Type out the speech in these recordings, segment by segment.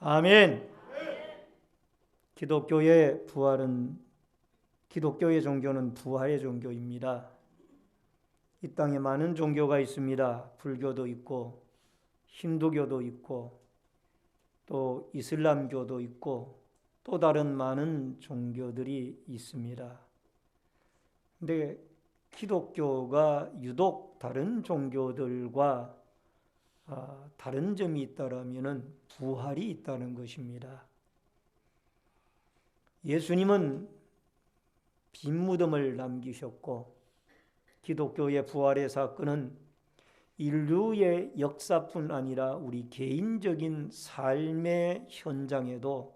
아멘. 기독교의 종교는 부활의 종교입니다. 이 땅에 많은 종교가 있습니다. 불교도 있고 힌두교도 있고 또 이슬람교도 있고 또 다른 많은 종교들이 있습니다. 근데 기독교가 유독 다른 종교들과 다른 점이 있다라면은 부활이 있다는 것입니다. 예수님은 빈 무덤을 남기셨고 기독교의 부활의 사건은 인류의 역사뿐 아니라 우리 개인적인 삶의 현장에도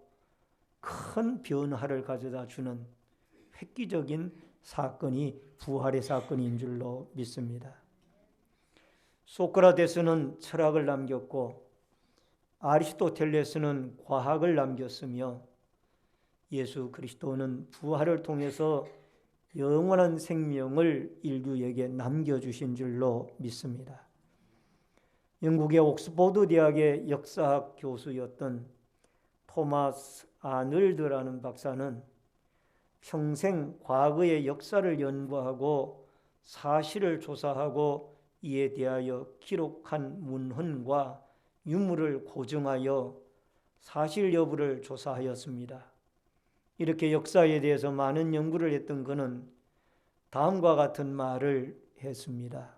큰 변화를 가져다 주는 획기적인 사건이 부활의 사건인 줄로 믿습니다. 소크라테스는 철학을 남겼고 아리스토텔레스는 과학을 남겼으며 예수 그리스도는 부활을 통해서 영원한 생명을 인류에게 남겨주신 줄로 믿습니다. 영국의 옥스퍼드 대학의 역사학 교수였던 토마스 아놀드라는 박사는 평생 과거의 역사를 연구하고 사실을 조사하고 이에 대하여 기록한 문헌과 유물을 고증하여 사실 여부를 조사하였습니다. 이렇게 역사에 대해서 많은 연구를 했던 그는 다음과 같은 말을 했습니다.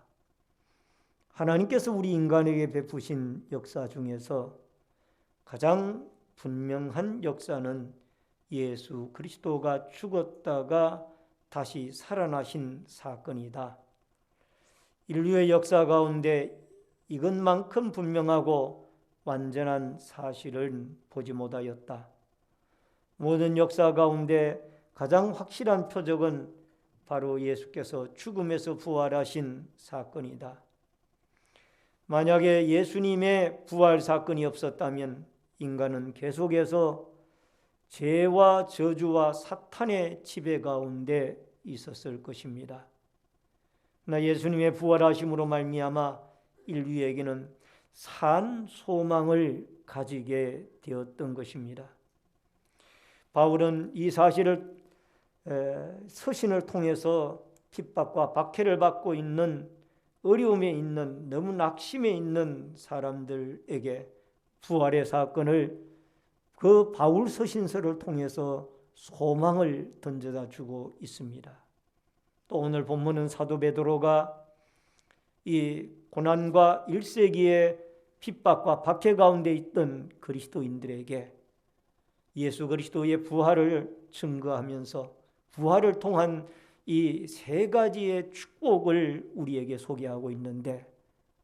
하나님께서 우리 인간에게 베푸신 역사 중에서 가장 분명한 역사는 예수 그리스도가 죽었다가 다시 살아나신 사건이다. 인류의 역사 가운데 이것만큼 분명하고 완전한 사실을 보지 못하였다. 모든 역사 가운데 가장 확실한 표적은 바로 예수께서 죽음에서 부활하신 사건이다. 만약에 예수님의 부활 사건이 없었다면 인간은 계속해서 죄와 저주와 사탄의 지배 가운데 있었을 것입니다. 그러나 예수님의 부활하심으로 말미암아 인류에게는 산 소망을 가지게 되었던 것입니다. 바울은 이 사실을 서신을 통해서 핍박과 박해를 받고 있는 어려움에 있는 너무 낙심에 있는 사람들에게 부활의 사건을 그 바울 서신서를 통해서 소망을 던져다 주고 있습니다. 또 오늘 본문은 사도 베드로가 이 고난과 1세기의 핍박과 박해 가운데 있던 그리스도인들에게 예수 그리스도의 부활을 증거하면서 부활을 통한 이 세 가지의 축복을 우리에게 소개하고 있는데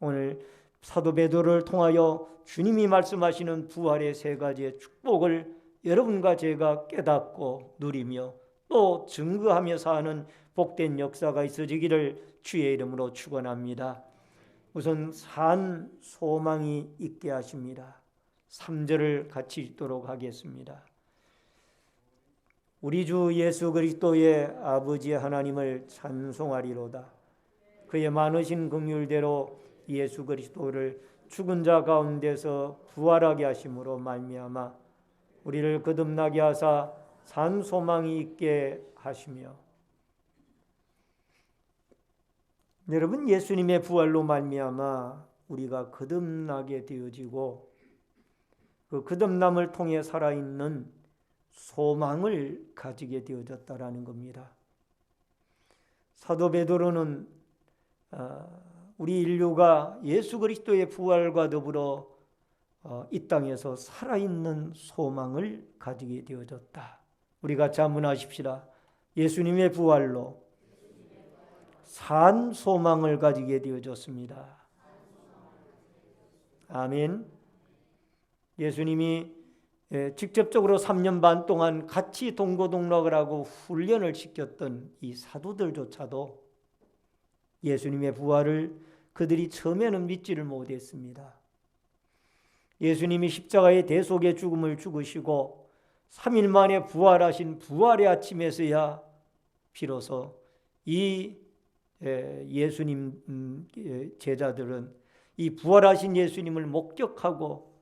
오늘 사도 베드로를 통하여 주님이 말씀하시는 부활의 세 가지의 축복을 여러분과 제가 깨닫고 누리며 또 증거하며 사는 복된 역사가 있어지기를 주의 이름으로 축원합니다. 우선 산 소망이 있게 하십니다. 3절을 같이 읽도록 하겠습니다. 우리 주 예수 그리스도의 아버지 하나님을 찬송하리로다. 그의 많으신 긍휼대로 예수 그리스도를 죽은 자 가운데서 부활하게 하심으로 말미암아 우리를 거듭나게 하사 산 소망이 있게 하시며 여러분 예수님의 부활로 말미암아 우리가 거듭나게 되어지고 그 거듭남을 통해 살아있는 소망을 가지게 되어졌다라는 겁니다. 사도 베드로는 우리 인류가 예수 그리스도의 부활과 더불어 이 땅에서 살아있는 소망을 가지게 되어졌다. 우리 같이 한번 하십시다. 예수님의 부활로 산 소망을 가지게 되어졌습니다. 아멘. 예수님이 직접적으로 3년 반 동안 같이 동고동락을 하고 훈련을 시켰던 이 사도들조차도 예수님의 부활을 그들이 처음에는 믿지를 못했습니다. 예수님이 십자가의 대속의 죽음을 죽으시고 3일 만에 부활하신 부활의 아침에서야 비로소 이 예수님 제자들은 이 부활하신 예수님을 목격하고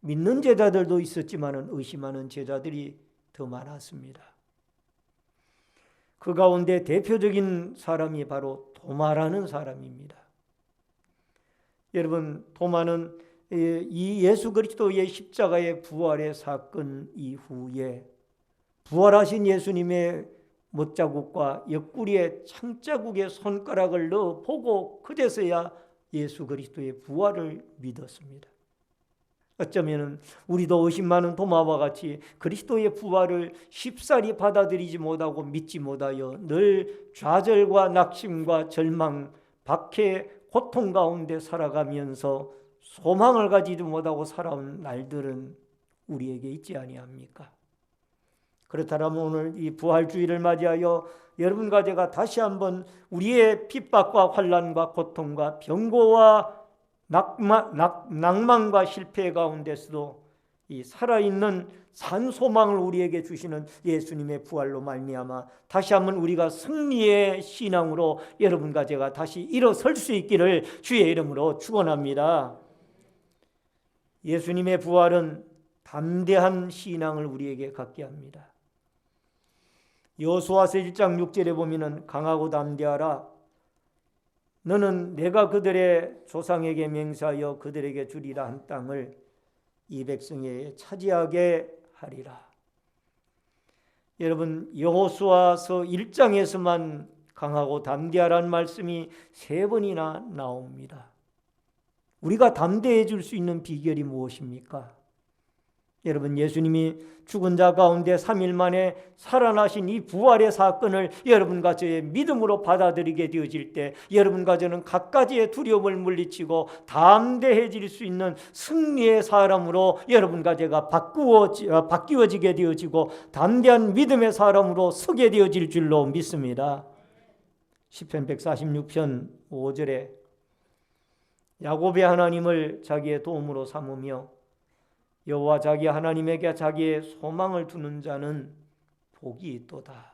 믿는 제자들도 있었지만 의심하는 제자들이 더 많았습니다. 그 가운데 대표적인 사람이 바로 도마라는 사람입니다. 여러분, 도마는 이 예수 그리스도의 십자가의 부활의 사건 이후에 부활하신 예수님의 못자국과 옆구리에 창자국에 손가락을 넣어 보고 그제서야 예수 그리스도의 부활을 믿었습니다. 어쩌면 우리도 의심 많은 도마와 같이 그리스도의 부활을 쉽사리 받아들이지 못하고 믿지 못하여 늘 좌절과 낙심과 절망, 박해, 고통 가운데 살아가면서 소망을 가지지 못하고 살아온 날들은 우리에게 있지 아니합니까? 그렇다면 오늘 이 부활주의를 맞이하여 여러분과 제가 다시 한번 우리의 핍박과 환난과 고통과 병고와 낭만과 실패 가운데서도 이 살아있는 산 소망을 우리에게 주시는 예수님의 부활로 말미암아 다시 한번 우리가 승리의 신앙으로 여러분과 제가 다시 일어설 수 있기를 주의 이름으로 축원합니다. 예수님의 부활은 담대한 신앙을 우리에게 갖게 합니다. 여호수아서 1장 6절에 보면은 강하고 담대하라. 너는 내가 그들의 조상에게 맹세하여 그들에게 주리라 한 땅을 이 백성에게 차지하게 하리라. 여러분, 여호수아서 1장에서만 강하고 담대하라는 말씀이 3번이나 나옵니다. 우리가 담대해질 수 있는 비결이 무엇입니까? 여러분, 예수님이 죽은 자 가운데 3일 만에 살아나신 이 부활의 사건을 여러분과 저의 믿음으로 받아들이게 되어질 때 여러분과 저는 갖가지의 두려움을 물리치고 담대해질 수 있는 승리의 사람으로 여러분과 제가 바뀌어지게 되어지고 담대한 믿음의 사람으로 서게 되어질 줄로 믿습니다. 시편 146편 5절에 야곱의 하나님을 자기의 도움으로 삼으며 여호와 자기 하나님에게 자기의 소망을 두는 자는 복이 있도다.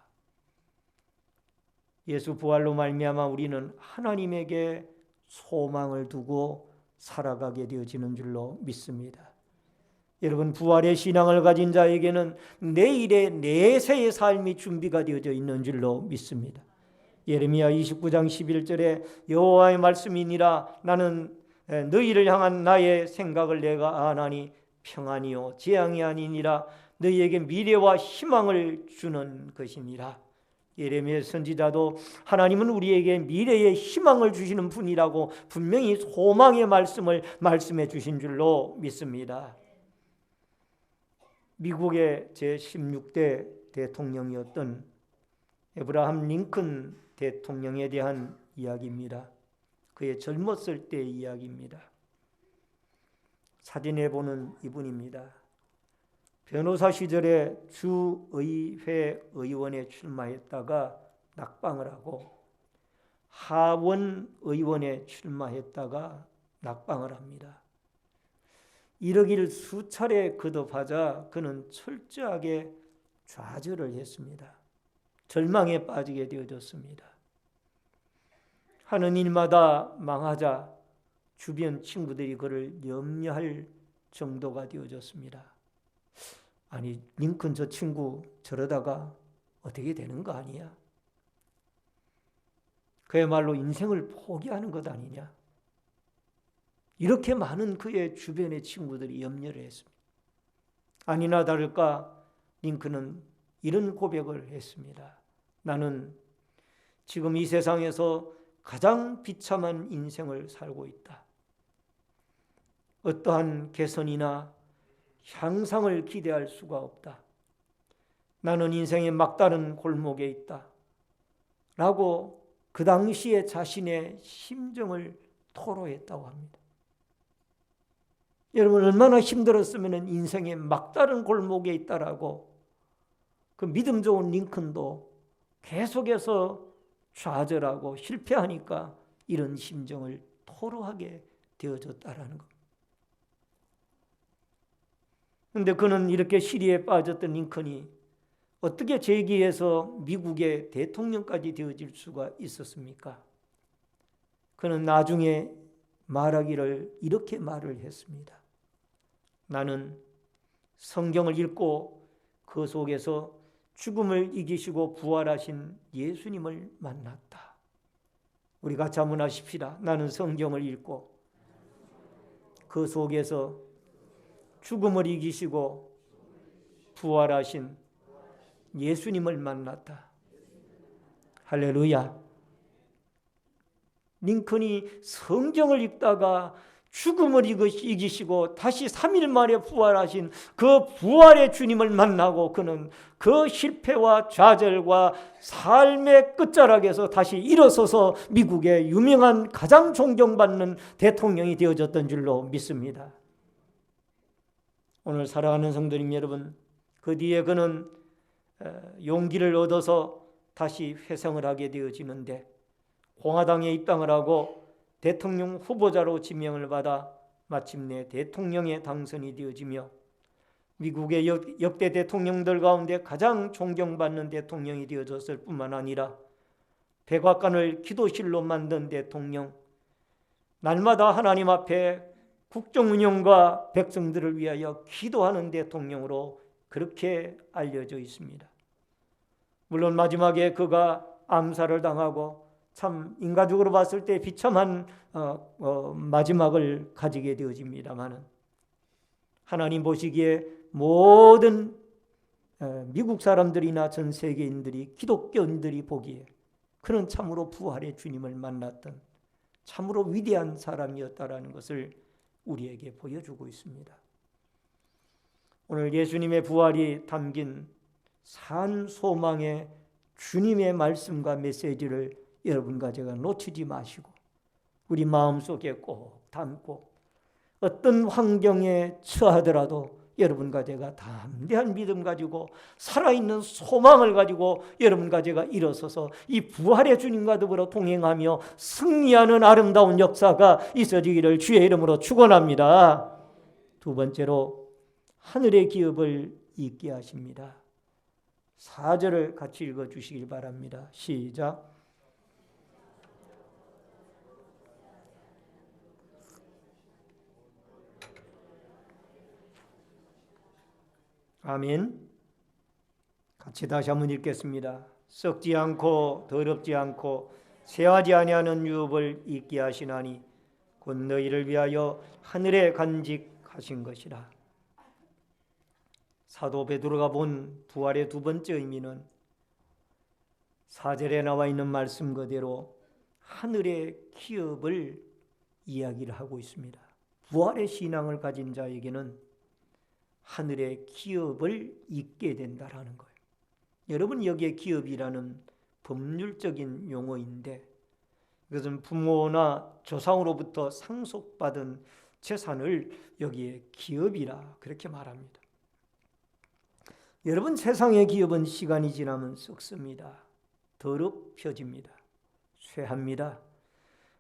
예수 부활로 말미암아 우리는 하나님에게 소망을 두고 살아가게 되어지는 줄로 믿습니다. 여러분, 부활의 신앙을 가진 자에게는 내일의 내세의 삶이 준비가 되어져 있는 줄로 믿습니다. 예레미야 29장 11절에 여호와의 말씀이니라. 나는 너희를 향한 나의 생각을 내가 아나니 평안이요 재앙이 아니니라. 너희에게 미래와 희망을 주는 것이니라. 예레미야 선지자도 하나님은 우리에게 미래의 희망을 주시는 분이라고 분명히 소망의 말씀을 말씀해 주신 줄로 믿습니다. 미국의 제16대 대통령이었던 에브라함 링컨 대통령에 대한 이야기입니다. 그의 젊었을 때의 이야기입니다. 사진에 보는 이분입니다. 변호사 시절에 주의회 의원에 출마했다가 낙방을 하고 하원 의원에 출마했다가 낙방을 합니다. 이러기를 수차례 거듭하자 그는 철저하게 좌절을 했습니다. 절망에 빠지게 되어졌습니다. 하는 일마다 망하자 주변 친구들이 그를 염려할 정도가 되어졌습니다. 아니, 링컨 저 친구 저러다가 어떻게 되는 거 아니야? 그야말로 인생을 포기하는 것 아니냐? 이렇게 많은 그의 주변의 친구들이 염려를 했습니다. 아니나 다를까 링컨은 이런 고백을 했습니다. 나는 지금 이 세상에서 가장 비참한 인생을 살고 있다. 어떠한 개선이나 향상을 기대할 수가 없다. 나는 인생의 막다른 골목에 있다. 라고 그 당시에 자신의 심정을 토로했다고 합니다. 여러분, 얼마나 힘들었으면 인생의 막다른 골목에 있다라고 그 믿음 좋은 링컨도 계속해서 좌절하고 실패하니까 이런 심정을 토로하게 되어졌다라는 것. 그런데 그는 이렇게 시리에 빠졌던 링컨이 어떻게 재기해서 미국의 대통령까지 되어질 수가 있었습니까? 그는 나중에 말하기를 이렇게 말을 했습니다. 나는 성경을 읽고 그 속에서 죽음을 이기시고 부활하신 예수님을 만났다. 우리 같이 한번 하십시다. 나는 성경을 읽고 그 속에서 죽음을 이기시고 부활하신 예수님을 만났다. 할렐루야. 링컨이 성경을 읽다가 죽음을 이기시고 다시 3일 만에 부활하신 그 부활의 주님을 만나고 그는 그 실패와 좌절과 삶의 끝자락에서 다시 일어서서 미국의 유명한 가장 존경받는 대통령이 되어졌던 줄로 믿습니다. 오늘 사랑하는 성도님 여러분, 그 뒤에 그는 용기를 얻어서 다시 회생을 하게 되어지는데 공화당에 입당을 하고 대통령 후보자로 지명을 받아 마침내 대통령에 당선이 되어지며 미국의 역대 대통령들 가운데 가장 존경받는 대통령이 되어졌을 뿐만 아니라 백악관을 기도실로 만든 대통령, 날마다 하나님 앞에 국정 운영과 백성들을 위하여 기도하는 대통령으로 그렇게 알려져 있습니다. 물론 마지막에 그가 암살을 당하고 참 인간적으로 봤을 때 비참한 마지막을 가지게 되어집니다만 하나님 보시기에 모든 미국 사람들이나 전 세계인들이 기독교인들이 보기에 그는 참으로 부활의 주님을 만났던 참으로 위대한 사람이었다라는 것을 우리에게 보여주고 있습니다. 오늘 예수님의 부활이 담긴 산 소망의 주님의 말씀과 메시지를 여러분과 제가 놓치지 마시고 우리 마음속에 꼭 담고 어떤 환경에 처하더라도 여러분과 제가 담대한 믿음 가지고 살아있는 소망을 가지고 여러분과 제가 일어서서 이 부활의 주님과 더불어 동행하며 승리하는 아름다운 역사가 있어지기를 주의 이름으로 축원합니다. 두 번째로 하늘의 기업을 잊게 하십니다. 4절을 같이 읽어주시길 바랍니다. 시작. 아멘. 같이 다시 한번 읽겠습니다. 썩지 않고 더럽지 않고 쇠하지 아니하는 유업을 잊게 하시나니 곧 너희를 위하여 하늘에 간직하신 것이라. 사도 베드로가 본 부활의 두 번째 의미는 4절에 나와 있는 말씀 그대로 하늘의 기업을 이야기를 하고 있습니다. 부활의 신앙을 가진 자에게는 하늘의 기업을 잊게 된다라는 거예요. 여러분, 여기에 기업이라는 법률적인 용어인데 이것은 부모나 조상으로부터 상속받은 재산을 여기에 기업이라 그렇게 말합니다. 여러분, 세상의 기업은 시간이 지나면 썩습니다. 더럽혀집니다. 쇠합니다.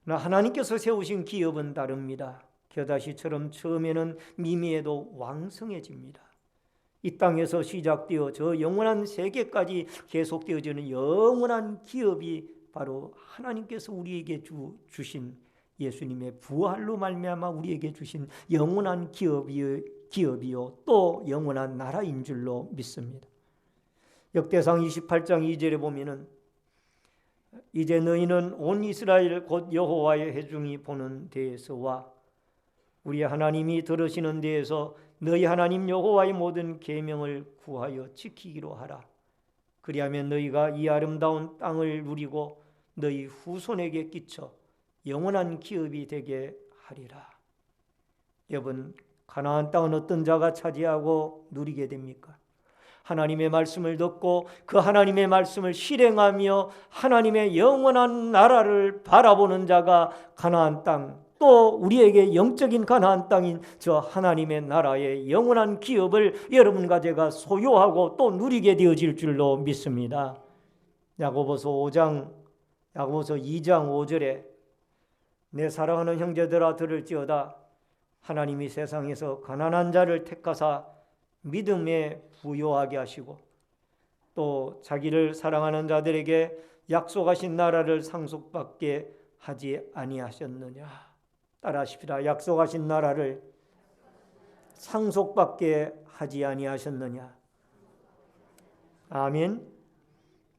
그러나 하나님께서 세우신 기업은 다릅니다. 겨다시처럼 처음에는 미미해도 왕성해집니다. 이 땅에서 시작되어 저 영원한 세계까지 계속되어지는 영원한 기업이 바로 하나님께서 우리에게 주신 예수님의 부활로 말미암아 우리에게 주신 영원한 기업이요 또 영원한 나라인 줄로 믿습니다. 역대상 28장 2절에 보면은 이제 너희는 온 이스라엘 곧 여호와의 회중이 보는 데에서와 우리 하나님이 들으시는 데에서 너희 하나님 여호와의 모든 계명을 구하여 지키기로 하라. 그리하면 너희가 이 아름다운 땅을 누리고 너희 후손에게 끼쳐 영원한 기업이 되게 하리라. 여러분, 가나안 땅은 어떤 자가 차지하고 누리게 됩니까? 하나님의 말씀을 듣고 그 하나님의 말씀을 실행하며 하나님의 영원한 나라를 바라보는 자가 가나안 땅, 또 우리에게 영적인 가나안 땅인 저 하나님의 나라의 영원한 기업을 여러분과 제가 소유하고 또 누리게 되어질 줄로 믿습니다. 야고보서 2장 5절에 내 사랑하는 형제들아 들을지어다 하나님이 세상에서 가난한 자를 택하사 믿음에 부요하게 하시고 또 자기를 사랑하는 자들에게 약속하신 나라를 상속받게 하지 아니하셨느냐. 따라하십시다. 약속하신 나라를 상속받게 하지 아니하셨느냐. 아멘.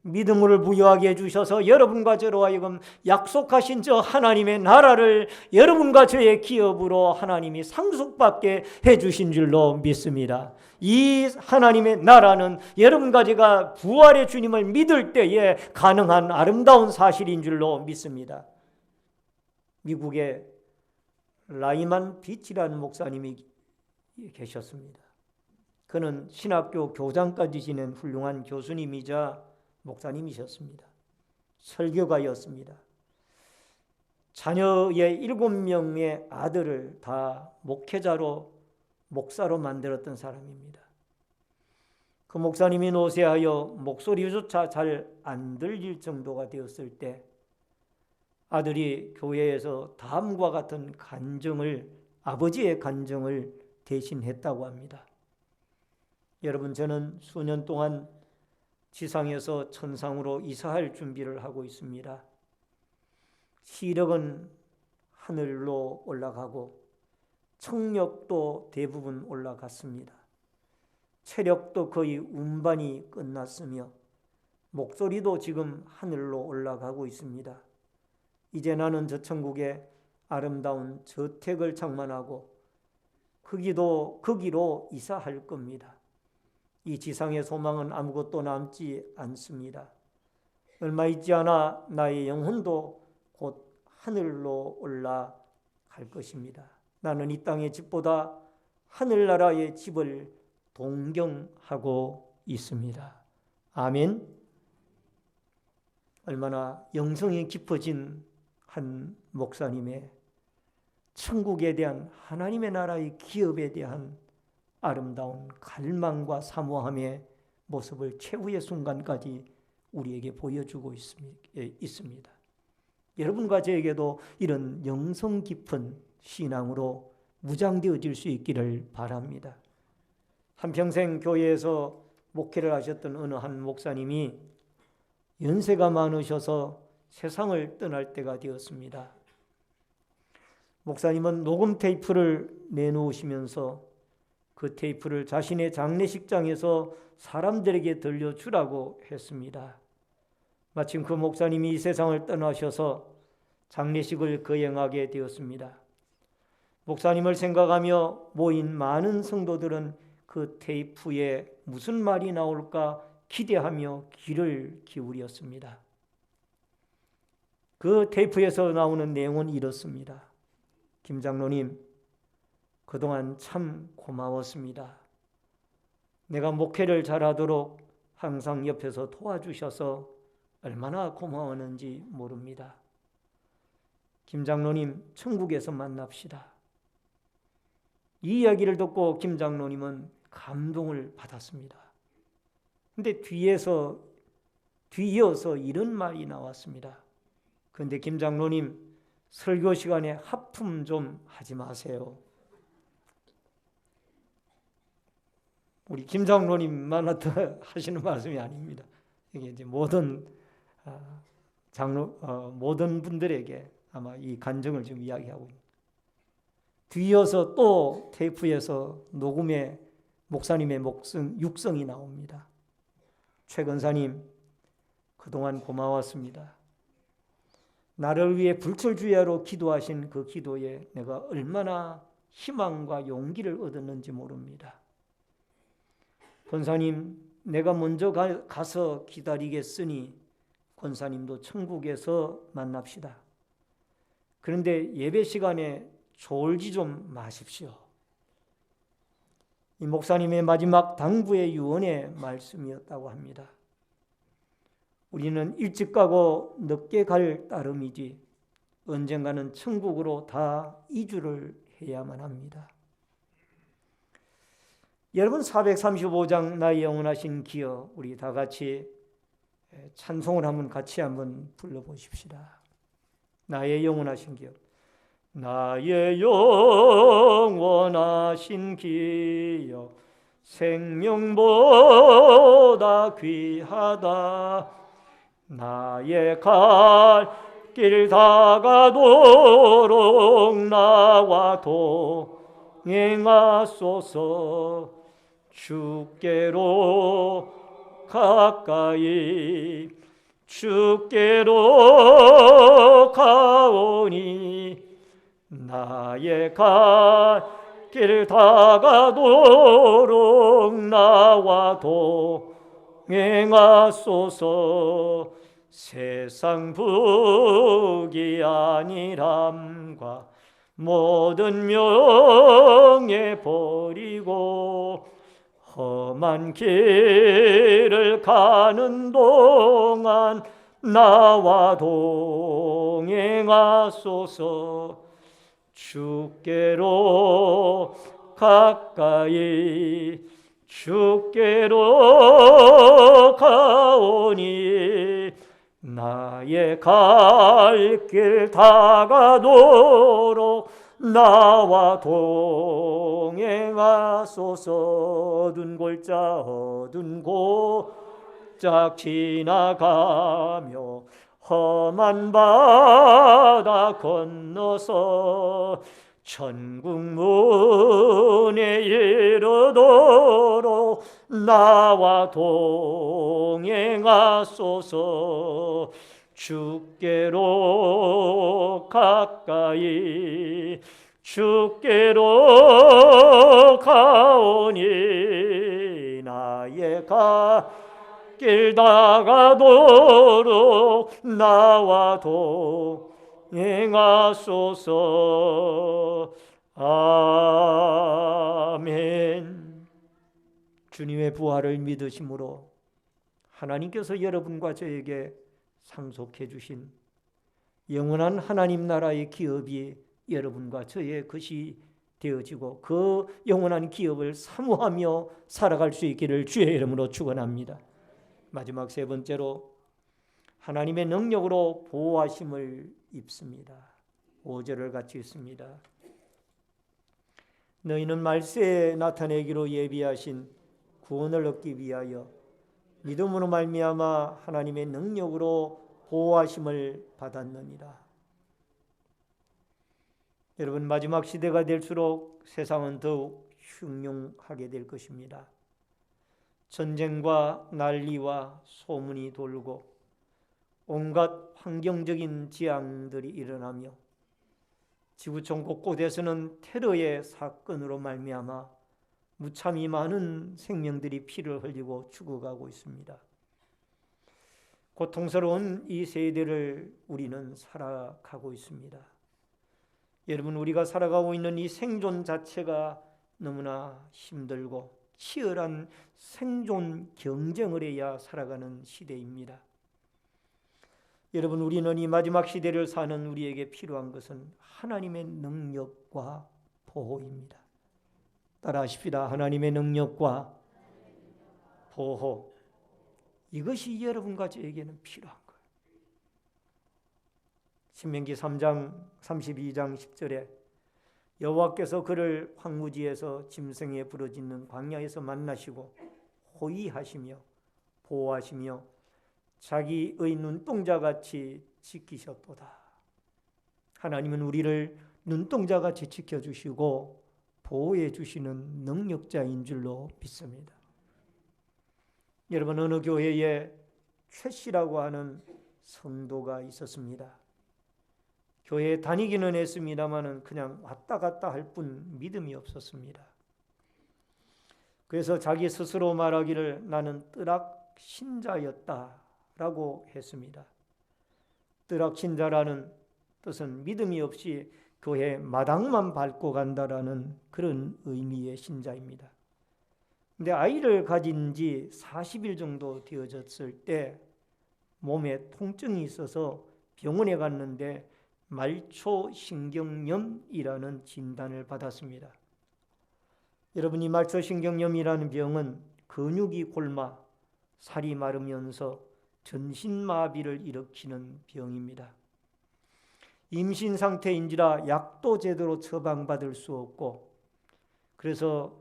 믿음을 부여하게 해주셔서 여러분과 저로 하여금 약속하신 저 하나님의 나라를 여러분과 저의 기업으로 하나님이 상속받게 해주신 줄로 믿습니다. 이 하나님의 나라는 여러분과 제가 부활의 주님을 믿을 때에 가능한 아름다운 사실인 줄로 믿습니다. 미국에 라이만 비치라는 목사님이 계셨습니다. 그는 신학교 교장까지 지낸 훌륭한 교수님이자 목사님이셨습니다. 설교가였습니다. 자녀의 7명의 아들을 다 목사로 만들었던 사람입니다. 그 목사님이 노쇠하여 목소리조차 잘 안 들릴 정도가 되었을 때 아들이 교회에서 다음과 같은 아버지의 간증을 대신했다고 합니다. 여러분, 저는 수년 동안 지상에서 천상으로 이사할 준비를 하고 있습니다. 시력은 하늘로 올라가고 청력도 대부분 올라갔습니다. 체력도 거의 운반이 끝났으며 목소리도 지금 하늘로 올라가고 있습니다. 이제 나는 저 천국에 아름다운 저택을 장만하고 거기로 이사할 겁니다. 이 지상의 소망은 아무것도 남지 않습니다. 얼마 있지 않아 나의 영혼도 곧 하늘로 올라갈 것입니다. 나는 이 땅의 집보다 하늘나라의 집을 동경하고 있습니다. 아멘. 얼마나 영성이 깊어진 한 목사님의 천국에 대한 하나님의 나라의 기업에 대한 아름다운 갈망과 사모함의 모습을 최후의 순간까지 우리에게 보여주고 있습니다. 여러분과 저에게도 이런 영성 깊은 신앙으로 무장되어질 수 있기를 바랍니다. 한평생 교회에서 목회를 하셨던 어느 한 목사님이 연세가 많으셔서 세상을 떠날 때가 되었습니다. 목사님은 녹음 테이프를 내놓으시면서 그 테이프를 자신의 장례식장에서 사람들에게 들려주라고 했습니다. 마침 그 목사님이 이 세상을 떠나셔서 장례식을 거행하게 되었습니다. 목사님을 생각하며 모인 많은 성도들은 그 테이프에 무슨 말이 나올까 기대하며 귀를 기울였습니다. 그 테이프에서 나오는 내용은 이렇습니다. 김 장로님, 그동안 참 고마웠습니다. 내가 목회를 잘하도록 항상 옆에서 도와주셔서 얼마나 고마웠는지 모릅니다. 김 장로님, 천국에서 만납시다. 이 이야기를 듣고 김 장로님은 감동을 받았습니다. 근데 뒤이어서 이런 말이 나왔습니다. 그런데 김 장로님, 설교 시간에 하품 좀 하지 마세요. 우리 김 장로님만 하시는 말씀이 아닙니다. 이게 이제 모든 모든 분들에게 아마 이 간증을 좀 이야기하고 있습니다. 뒤이어서 또 테이프에서 녹음에 목사님의 육성이 나옵니다. 최 권사님, 그동안 고마웠습니다. 나를 위해 불철주야로 기도하신 그 기도에 내가 얼마나 희망과 용기를 얻었는지 모릅니다. 권사님, 내가 먼저 가서 기다리겠으니 권사님도 천국에서 만납시다. 그런데 예배 시간에 졸지 좀 마십시오. 이 목사님의 마지막 당부의 유언의 말씀이었다고 합니다. 우리는 일찍 가고 늦게 갈 따름이지 언젠가는 천국으로 다 이주를 해야만 합니다. 여러분, 435장 나의 영원하신 기여, 우리 다 같이 찬송을 같이 한번 불러보십시다. 나의 영원하신 기여. 나의 영원하신 기여, 생명보다 귀하다. 나의 갈 길 다가도록 나와 행하소서. 주께로 가까이 주께로 가오니 나의 갈 길 다가도록 나와 동행하소서. 세상 부귀 아니람과 모든 명예 버리고 험한 길을 가는 동안 나와 동행하소서. 주께로 가까이 주께로 가오니 나의 갈 길 다가도록 나와 동행하소서. 어두운 골짝 지나가며 험한 바다 건너서 천국 문에 이르도록 나와 동행하소서. 주께로 가까이 주께로 가오니 나의 길 다가도록 나와 동행하소서. 아멘. 주님의 부활을 믿으심으로 하나님께서 여러분과 저에게 상속해 주신 영원한 하나님 나라의 기업이 여러분과 저의 것이 되어지고 그 영원한 기업을 사모하며 살아갈 수 있기를 주의 이름으로 축원합니다. 마지막 세 번째로 하나님의 능력으로 보호하심을 입습니다. 5절을 같이 읽습니다. 너희는 말세에 나타내기로 예비하신 구원을 얻기 위하여 믿음으로 말미암아 하나님의 능력으로 보호하심을 받았느니라. 여러분, 마지막 시대가 될수록 세상은 더욱 흉흉하게 될 것입니다. 전쟁과 난리와 소문이 돌고 온갖 환경적인 재앙들이 일어나며 지구촌 곳곳에서는 테러의 사건으로 말미암아 무참히 많은 생명들이 피를 흘리고 죽어가고 있습니다. 고통스러운 이 세대를 우리는 살아가고 있습니다. 여러분, 우리가 살아가고 있는 이 생존 자체가 너무나 힘들고 치열한 생존 경쟁을 해야 살아가는 시대입니다. 여러분, 우리는 이 마지막 시대를 사는 우리에게 필요한 것은 하나님의 능력과 보호입니다. 따라하십시다. 하나님의 능력과 보호. 이것이 여러분과 저에게는 필요한 거예요. 신명기 3장 32장 10절에 여호와께서 그를 황무지에서 짐승에 부러지는 광야에서 만나시고 호위하시며 보호하시며 자기의 눈동자같이 지키셨도다. 하나님은 우리를 눈동자같이 지켜주시고 보호해 주시는 능력자인 줄로 믿습니다. 여러분, 어느 교회에 최 씨라고 하는 성도가 있었습니다. 교회에 다니기는 했습니다마는 그냥 왔다 갔다 할 뿐 믿음이 없었습니다. 그래서 자기 스스로 말하기를 나는 뜨락 신자였다라고 했습니다. 뜨락 신자라는 뜻은 믿음이 없이 교회 마당만 밟고 간다라는 그런 의미의 신자입니다. 근데 아이를 가진 지 40일 정도 되어졌을 때 몸에 통증이 있어서 병원에 갔는데 말초신경염이라는 진단을 받았습니다. 여러분, 이 말초신경염이라는 병은 근육이 골마 살이 마르면서 전신마비를 일으키는 병입니다. 임신 상태인지라 약도 제대로 처방받을 수 없고 그래서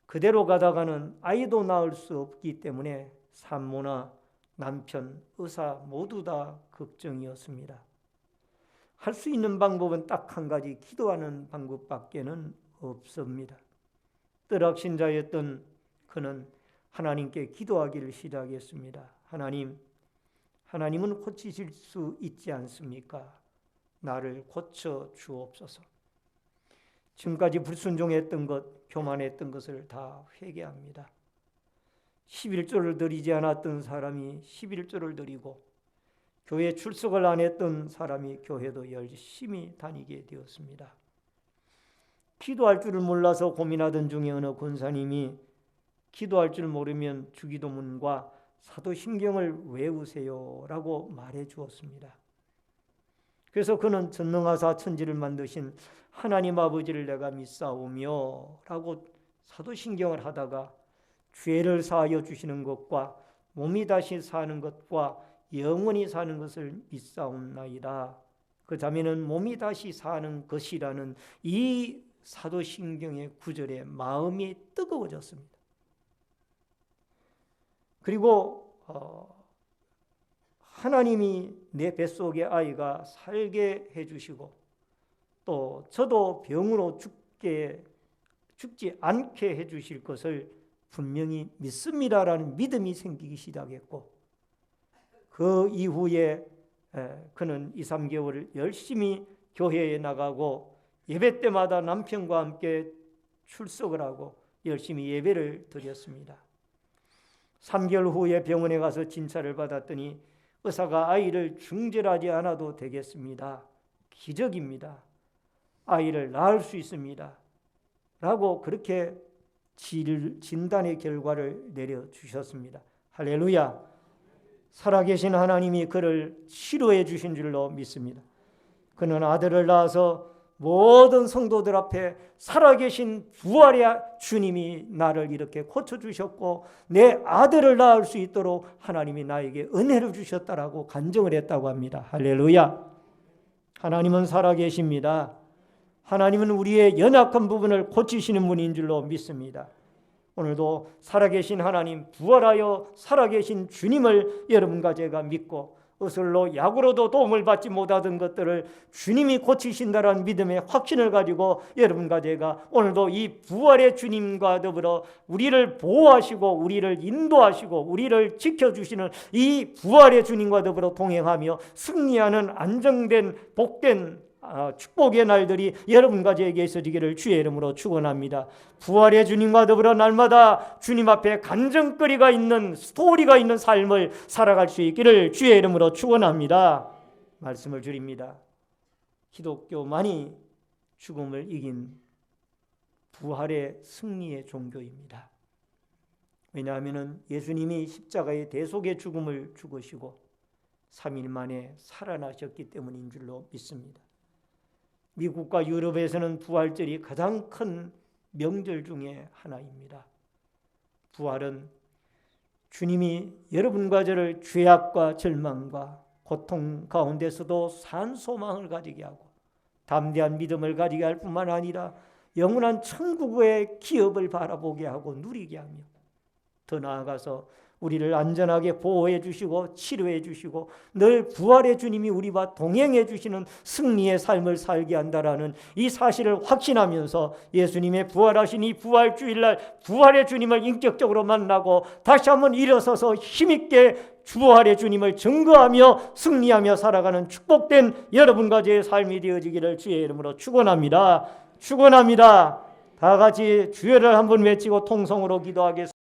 그대로 가다가는 아이도 낳을 수 없기 때문에 산모나 남편, 의사 모두 다 걱정이었습니다. 할 수 있는 방법은 딱 한 가지, 기도하는 방법밖에는 없습니다. 뜨락신자였던 그는 하나님께 기도하기를 시작했습니다. 하나님은 고치실 수 있지 않습니까? 나를 고쳐 주옵소서. 지금까지 불순종했던 것, 교만했던 것을 다 회개합니다. 11조를 드리지 않았던 사람이 11조를 드리고, 교회 출석을 안 했던 사람이 교회도 열심히 다니게 되었습니다. 기도할 줄을 몰라서 고민하던 중에 어느 권사님이 기도할 줄 모르면 주기도문과 사도신경을 외우세요 라고 말해 주었습니다. 그래서 그는 전능하사 천지를 만드신 하나님 아버지를 내가 믿사오며 라고 사도신경을 하다가 죄를 사하여 주시는 것과 몸이 다시 사는 것과 영원히 사는 것을 믿사옵나이다. 그 자매는 몸이 다시 사는 것이라는 이 사도신경의 구절에 마음이 뜨거워졌습니다. 그리고 하나님이 내 뱃속의 아이가 살게 해주시고 또 저도 병으로 죽지 않게 해주실 것을 분명히 믿습니다라는 믿음이 생기기 시작했고, 그 이후에 그는 2, 3개월 열심히 교회에 나가고 예배 때마다 남편과 함께 출석을 하고 열심히 예배를 드렸습니다. 3개월 후에 병원에 가서 진찰을 받았더니 의사가 아이를 중절하지 않아도 되겠습니다. 기적입니다. 아이를 낳을 수 있습니다. 라고 그렇게 진단의 결과를 내려주셨습니다. 할렐루야. 살아계신 하나님이 그를 치료해 주신 줄로 믿습니다. 그는 아들을 낳아서 모든 성도들 앞에 살아계신 부활의 주님이 나를 이렇게 고쳐주셨고 내 아들을 낳을 수 있도록 하나님이 나에게 은혜를 주셨다라고 간증을 했다고 합니다. 할렐루야. 하나님은 살아계십니다. 하나님은 우리의 연약한 부분을 고치시는 분인 줄로 믿습니다. 오늘도 살아계신 하나님, 부활하여 살아계신 주님을 여러분과 제가 믿고 의술로 약으로도 도움을 받지 못하던 것들을 주님이 고치신다라는 믿음의 확신을 가지고 여러분과 제가 오늘도 이 부활의 주님과 더불어 우리를 보호하시고 우리를 인도하시고 우리를 지켜주시는 이 부활의 주님과 더불어 동행하며 승리하는 안정된 복된 축복의 날들이 여러분과 저에게 있어지기를 주의 이름으로 축원합니다. 부활의 주님과 더불어 날마다 주님 앞에 간증거리가 있는 스토리가 있는 삶을 살아갈 수 있기를 주의 이름으로 축원합니다. 말씀을 드립니다. 기독교만이 죽음을 이긴 부활의 승리의 종교입니다. 왜냐하면 예수님이 십자가의 대속의 죽음을 죽으시고 3일 만에 살아나셨기 때문인 줄로 믿습니다. 미국과 유럽에서는 부활절이 가장 큰 명절 중에 하나입니다. 부활은 주님이 여러분과 저를 죄악과 절망과 고통 가운데서도 산 소망을 가지게 하고 담대한 믿음을 가지게 할 뿐만 아니라 영원한 천국의 기업을 바라보게 하고 누리게 하며 더 나아가서 우리를 안전하게 보호해 주시고 치료해 주시고 늘 부활의 주님이 우리와 동행해 주시는 승리의 삶을 살게 한다라는 이 사실을 확신하면서 예수님의 부활하신 이 부활주일날 부활의 주님을 인격적으로 만나고 다시 한번 일어서서 힘있게 부활의 주님을 증거하며 승리하며 살아가는 축복된 여러분과 제 삶이 되어지기를 주의 이름으로 축원합니다. 축원합니다. 다 같이 주여를 한번 외치고 통성으로 기도하겠습니다.